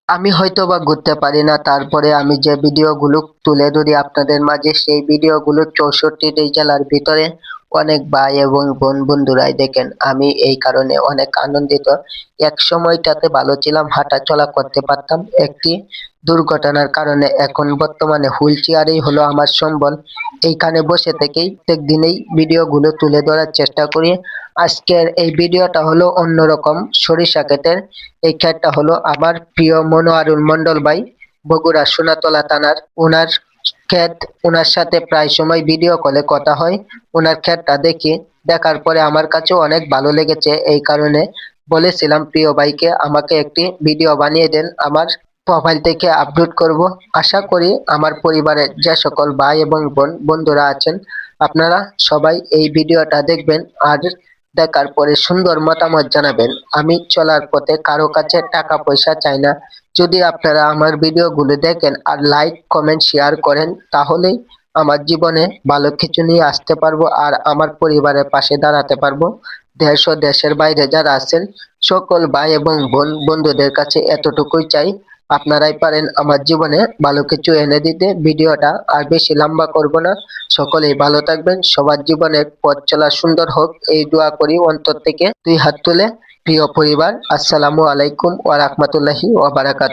আমি হয়তোবা ঘুরতে পারি না, তারপরে আমি যে ভিডিওগুলো তুলে ধরি আপনাদের মাঝে, সেই ভিডিওগুলো 64টি জেলার ভিতরে অনেক ভাই এবং বন্ধুরাই দেখেন। আমি এই কারণে অনেক আনন্দিত। এক সময়টাতে ভালো ছিলাম, হাঁটা চলা করতে পারতাম। একটি দুর্ঘটনার কারণে এখন বর্তমানে হুইল চেয়ারই হলো আমার সম্বল। এইখানে বসে থেকেই প্রত্যেক দিনেই ভিডিওগুলো তুলে ধরার চেষ্টা করি। আজকের এই ভিডিওটা হলো অন্যরকম, সরিষা ক্ষেতের। এই ক্ষেতটা হলো আমার প্রিয় মনোয়ারুল মন্ডল ভাই, বগুড়া সোনাতলা থানার। ওনার ক্ষেত, ওনার সাথে প্রায় সময় ভিডিও কলে কথা হয়। ওনার ক্ষেতটা দেখি, দেখার পরে আমার কাছেও অনেক ভালো লেগেছে। এই কারণে বলেছিলাম প্রিয় ভাইকে আমাকে একটি ভিডিও বানিয়ে দেন, আমার প্রোফাইল থেকে আপলোড করব। আশা করি আমার পরিবারের যে সকল ভাই এবং বন্ধুরা আছেন, আপনারা সবাই এই ভিডিওটা দেখবেন আর দেখার পরে সুন্দর মতামত জানাবেন। আমি চলার পথে কারো কাছে টাকা পয়সা চাই না। যদি আপনারা আমার ভিডিওগুলো দেখেন আর লাইক কমেন্ট শেয়ার করেন, তাহলেই আমার জীবনে ভালো কিছু নিয়ে আসতে পারবো আর আমার পরিবারের পাশে দাঁড়াতে পারবো। দেশ ও দেশের বাইরে যারা আছেন, সকল ভাই এবং বন্ধুদের কাছে এতটুকুই চাই, আপনারাই পারেন আমার জীবনে ভালো কিছু এনে দিতে। ভিডিওটা আর বেশি লম্বা করব না। সকলেই ভালো থাকবেন, সবার জীবনের পথ চলা সুন্দর হোক, এই দোয়া করি অন্তর থেকে দুই হাত তুলে। প্রিয় পরিবার, আসসালামু আলাইকুম ওয়া রাহমাতুল্লাহি ওয়া বারাকাতুহু।